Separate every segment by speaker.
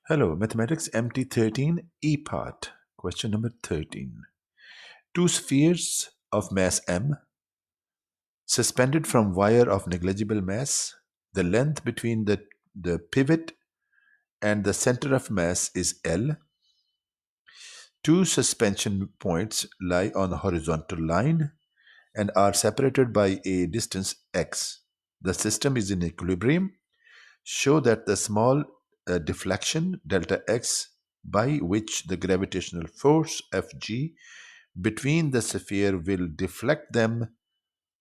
Speaker 1: Hello, Mathematics MT13 E part. Question number 13. Two spheres of mass m suspended from wire of negligible mass. The length between the pivot and the center of mass is L. Two suspension points lie on a horizontal line and are separated by a distance x. The system is in equilibrium. Show that the small deflection delta x by which the gravitational force Fg between the sphere will deflect them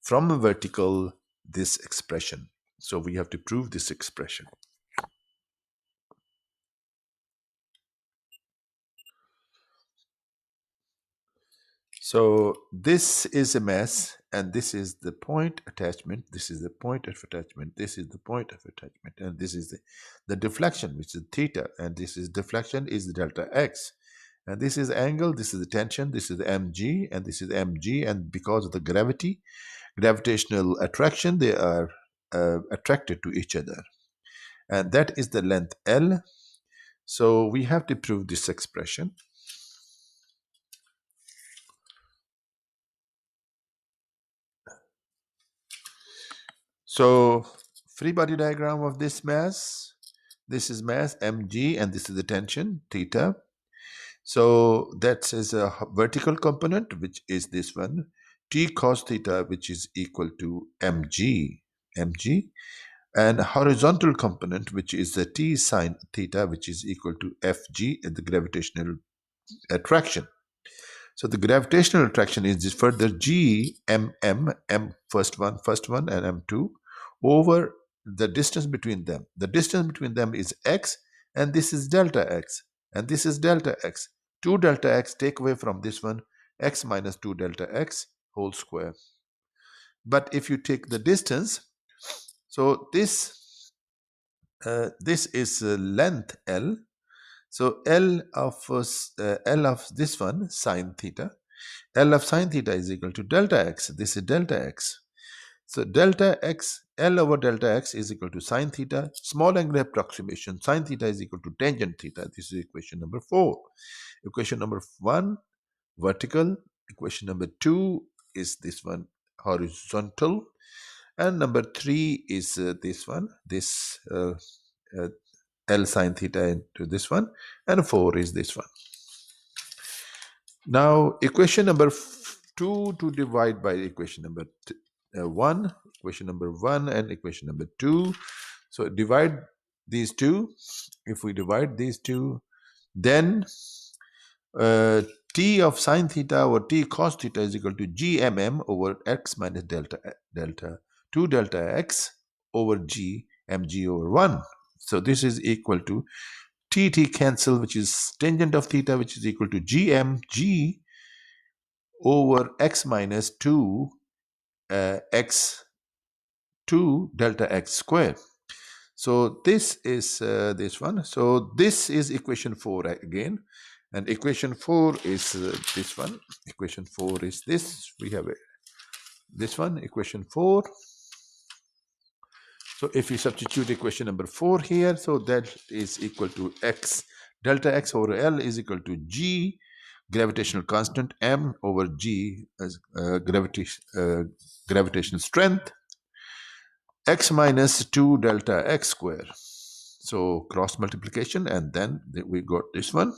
Speaker 1: from a vertical this expression. So we have to prove this expression. So this is a mass and this is the point attachment, this is the point of attachment, this is the point of attachment, and this is the deflection, which is theta, and this is deflection is delta x. And this is angle, this is the tension, this is mg, and this is mg, and because of the gravitational attraction, they are attracted to each other. And that is the length L. So we have to prove this expression. So free body diagram of this mass. This is mass mg, and this is the tension theta. So that is a vertical component, which is this one, t cos theta, which is equal to mg, and horizontal component, which is the t sine theta, which is equal to fg, the gravitational attraction. So the gravitational attraction is just further g m first one, and m2 over the distance between them. The distance between them is x, and this is delta x, and this is delta x. 2 delta x take away from this one, x minus 2 delta x whole square. But if you take the distance, so this is length L. So L of this one sine theta. L of sine theta is equal to delta x. This is delta x. So delta x, L over delta x is equal to sine theta. Small angular approximation, sine theta is equal to tangent theta. This is equation number 4. Equation number 1, vertical. Equation number 2 is this one, horizontal. And number 3 is this one, this L sine theta into this one. And 4 is this one. Now, equation number 2 to divide by equation number 1, equation number 1 and equation number 2. So divide these two. If we divide these two, then t of sine theta or t cos theta is equal to gmm over x minus delta 2 delta x over g mg over 1. So this is equal to t cancel, which is tangent of theta, which is equal to gmg over x minus 2 x 2 delta x square. So this is this one. So this is equation 4 again. And equation 4 is this one. Equation 4 is this. We have this one, equation 4. So if we substitute equation number 4 here, so that is equal to x, delta x over L is equal to g, gravitational constant, m over g as gravitational strength, x minus 2 delta x square. So cross multiplication, and then we got this one.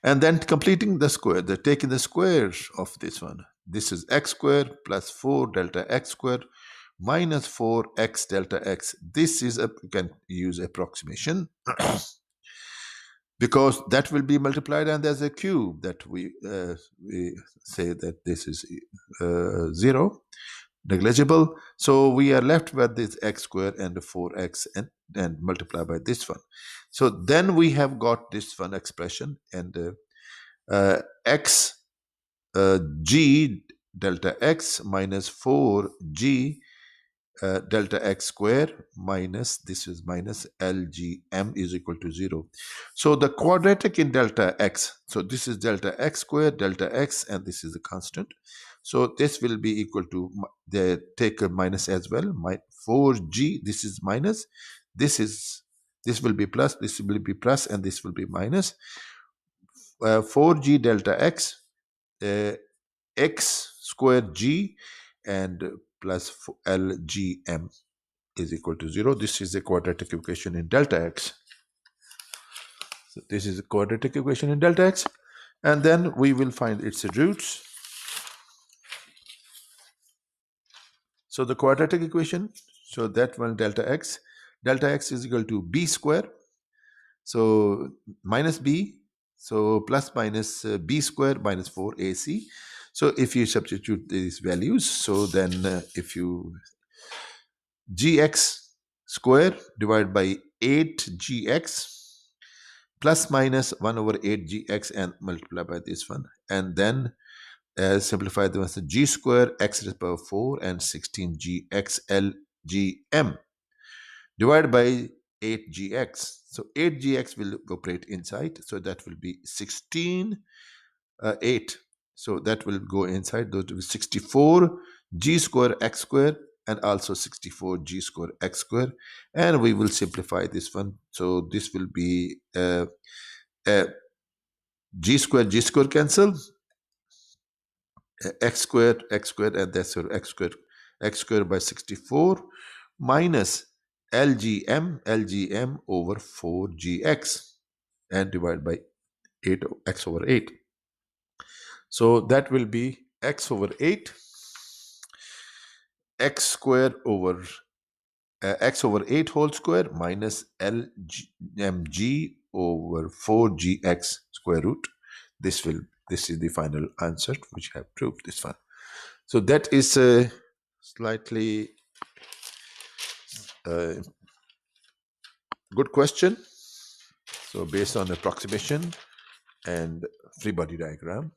Speaker 1: And then completing the square, taking the square of this one. This is x square plus 4 delta x square minus 4x delta x. This is you can use approximation because that will be multiplied, and there's a cube that we say that this is 0, negligible. So we are left with this x square and 4x and multiply by this one. So then we have got this one expression, and x g delta x minus 4g delta x square minus this is minus lgm is equal to 0. So the quadratic in delta x, so this is delta x square, delta x, and this is the constant. So this will be equal to, they take a minus as well, 4g, this is minus, this is This will be plus, this will be plus, and this will be minus. 4g delta x, uh, x square g, and plus lgm is equal to 0. This is the quadratic equation in delta x. So this is a quadratic equation in delta x. And then we will find its roots. So the quadratic equation, so that one delta x is equal to b square. So minus b, so plus minus b square minus 4ac. So if you substitute these values, so then if you gx square divided by 8gx plus minus 1 over 8gx and multiply by this one, and then simplify the ones, g square x to the power 4 and 16gxlgm divided by 8gx. So 8gx will operate inside, so that will be 16 8. So that will go inside, those will be 64 g square x square and also 64 g square x square, and we will simplify this one. So this will be g square cancel, x squared, and that's your x squared by 64 minus lgm over 4gx and divide by 8 x over 8. So that will be x over 8, x square over x over 8 whole square minus lmg over 4gx square root. This is the final answer which I have proved this one. So that is a slightly good question. So based on approximation and free body diagram.